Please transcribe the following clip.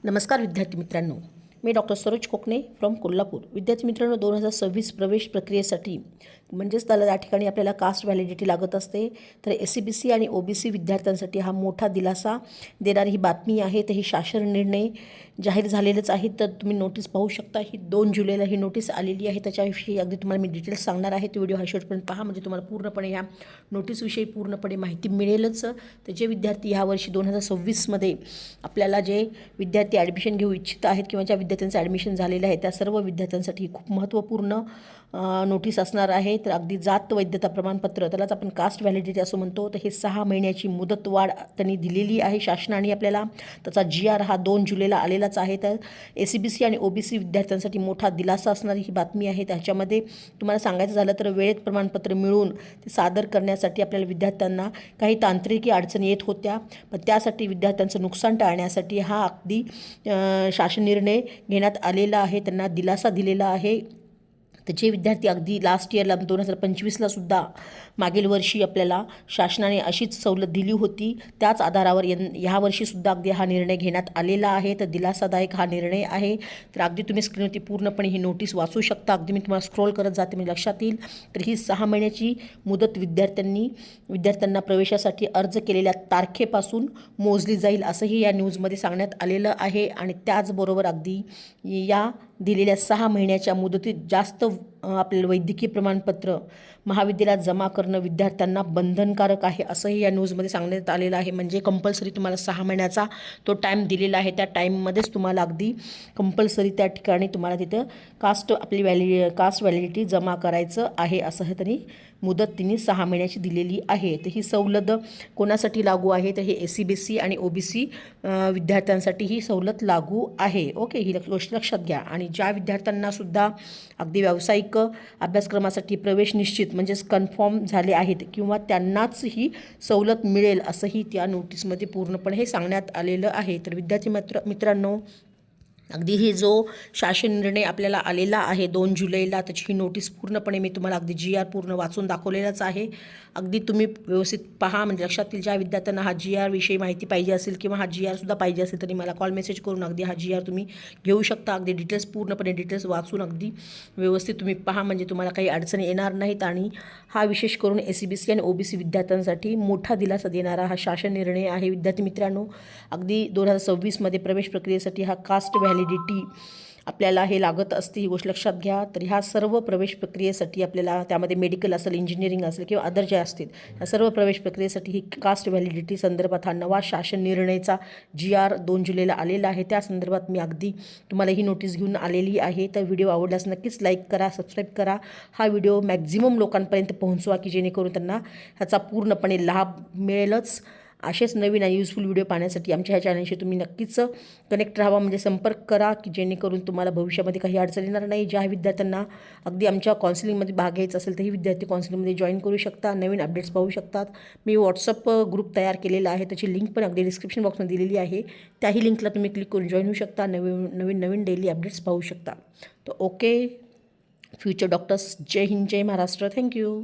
नमस्कार विद्यार्थी मित्रांनो, मी डॉक्टर सरोज कोकणे फ्रॉम कोल्हापूर. विद्यार्थी मित्रांनो, 2026 प्रवेश प्रक्रियेसाठी म्हणजेच त्याला या ठिकाणी आपल्याला कास्ट व्हॅलिडिटी लागत असते. तर SC-BC आणि OBC विद्यार्थ्यांसाठी हा मोठा दिलासा देणारी ही बातमी आहे. तर ही शासन निर्णय जाहीर झालेलेच आहे. तर तुम्ही नोटीस पाहू शकता. ही 2 जुलैला ही नोटीस आलेली आहे. त्याच्याविषयी अगदी तुम्हाला मी डिटेल्स सांगणार आहे. तो व्हिडिओ हा शेवटपर्यंत पहा, म्हणजे तुम्हाला पूर्णपणे ह्या नोटीसविषयी पूर्णपणे माहिती मिळेलच. तर जे विद्यार्थी ह्यावर्षी 2026मध्ये आपल्याला जे विद्यार्थी ॲडमिशन घेऊ इच्छित आहेत किंवा ज्या विद्यार्थ्यांचं ॲडमिशन झालेलं आहे त्या सर्व विद्यार्थ्यांसाठी खूप महत्त्वपूर्ण नोटीस असणार आहे. तर अगदी जात वैधता प्रमाणपत्र, त्यालाच आपण कास्ट व्हॅलिडिटी असं म्हणतो. तर हे 6 महिन्याची मुदतवाढ त्यांनी दिलेली आहे शासनाने आपल्याला. त्याचा GR हा 2 जुलैला आलेलाच आहे. तर SC-BC आणि OBC विद्यार्थ्यांसाठी मोठा दिलासा असणारी ही बातमी आहे. त्याच्यामध्ये तुम्हाला सांगायचं झालं तर वेळेत प्रमाणपत्र मिळून ते सादर करण्यासाठी आपल्याला विद्यार्थ्यांना काही तांत्रिकी अडचणी येत होत्या. पण त्यासाठी विद्यार्थ्यांचं नुकसान टाळण्यासाठी हा अगदी शासन निर्णय घेण्यात आलेला आहे. त्यांना दिलासा दिलेला आहे. तर जे विद्यार्थी अगदी लास्ट इयरला 2025ला सुद्धा मागील वर्षी आपल्याला शासनाने अशीच सवलत दिली होती, त्याच आधारावर ह्या वर्षीसुद्धा अगदी हा निर्णय घेण्यात आलेला आहे. तर दिलासादायक हा निर्णय आहे. तर अगदी तुम्ही स्क्रीनवरती पूर्णपणे ही नोटीस वाचू शकता. अगदी मी तुम्हाला स्क्रोल करत जाते, म्हणजे लक्षात येईल. तर ही 6 महिन्याची मुदत विद्यार्थ्यांना प्रवेशासाठी अर्ज केलेल्या तारखेपासून मोजली जाईल असंही या न्यूजमध्ये सांगण्यात आलेलं आहे. आणि त्याचबरोबर अगदी या दिलेल्या 6 महिन्याच्या मुदतीत जास्त आपल्याला वैद्यकीय प्रमाणपत्र महाविद्यालयात जमा करणं विद्यार्थ्यांना बंधनकारक आहे असंही या न्यूजमध्ये सांगण्यात आलेलं आहे. म्हणजे कंपल्सरी तुम्हाला 6 महिन्याचा तो टाईम दिलेला आहे. त्या टाईममध्येच तुम्हाला अगदी कंपल्सरी त्या ठिकाणी तुम्हाला तिथं कास्ट व्हॅलिडिटी जमा करायचं आहे असं हे त्यांनी मुदत 6 महिन्याची दिलेली आहे. तर ही सवलत कोणासाठी लागू आहे? तर हे SC-BC आणि OBC विद्यार्थ्यांसाठी ही सवलत लागू आहे. ओके, ही गोष्ट लक्षात घ्या. आणि ज्या विद्यार्थ्यांना सुद्धा अगदी व्यावसायिक अभ्यासक्रमासाठी प्रवेश निश्चित म्हणजेच कन्फर्म झाले आहेत किंवा त्यांनाच ही सवलत मिळेल असंही त्या नोटीसमध्ये पूर्णपणे हे सांगण्यात आलेलं आहे. तर विद्यार्थी मित्रांनो, अगदी ही जो शासन निर्णय आपल्याला आलेला आहे 2 जुलैला, त्याची ही नोटीस पूर्णपणे मी तुम्हाला अगदी GR पूर्ण वाचून दाखवलेलाच आहे. अगदी तुम्ही व्यवस्थित पहा, म्हणजे लक्षात येईल. ज्या विद्यार्थ्यांना हा GR विषयी माहिती पाहिजे असेल किंवा हा GR सुद्धा पाहिजे असेल तरी मला कॉल मेसेज करून अगदी हा GR तुम्ही घेऊ शकता. अगदी पूर्णपणे डिटेल्स वाचून अगदी व्यवस्थित तुम्ही पहा, म्हणजे तुम्हाला काही अडचणी येणार नाहीत. आणि हा विशेष करून SC-BC आणि OBC विद्यार्थ्यांसाठी मोठा दिलासा देणारा हा शासन निर्णय आहे. विद्यार्थी मित्रांनो, अगदी 2026मध्ये प्रवेश प्रक्रियेसाठी हा कास्ट व्हॅलिडिटी आपल्याला हे लागत असते, ही गोष्ट लक्षात घ्या. तर ह्या सर्व प्रवेश प्रक्रियेसाठी आपल्याला त्यामध्ये मेडिकल असेल, इंजिनिअरिंग असेल किंवा अदर जे असतील, या सर्व प्रवेश प्रक्रियेसाठी ही कास्ट व्हॅलिडिटी संदर्भात हा नवा शासन निर्णयाचा GR 2 जुलैला आलेला आहे. त्या संदर्भात मी अगदी तुम्हाला ही नोटीस घेऊन आलेली आहे. तर व्हिडिओ आवडल्यास नक्कीच लाईक करा, सबस्क्राईब करा. हा व्हिडिओ मॅक्झिमम लोकांपर्यंत पोहोचवा की जेणेकरून त्यांना ह्याचा पूर्णपणे लाभ मिळेलच. असेच नवीन आणि युजफुल व्हिडिओ पाहण्यासाठी आमच्या ह्या चॅनलशी तुम्ही नक्कीच कनेक्ट राहावा, म्हणजे संपर्क करा की जेणेकरून तुम्हाला भविष्यामध्ये काही अडचण येणार नाही. ज्या विद्यार्थ्यांना अगदी आमच्या काउन्सिलिंगमध्ये भाग घ्यायचा असेल तर ही विद्यार्थी काउन्सिलिंगमध्ये जॉईन करू शकता, नवीन अपडेट्स पाहू शकतात. मी व्हॉट्सअप ग्रुप तयार केलेला आहे, त्याची लिंक पण अगदी डिस्क्रिप्शन बॉक्समध्ये दिलेली आहे. त्याही लिंकला तुम्ही क्लिक करून जॉईन होऊ शकता, नवीन डेली अपडेट्स पाहू शकता. तर ओके, फ्युचर डॉक्टर्स, जय हिंद, जय महाराष्ट्र. थँक्यू.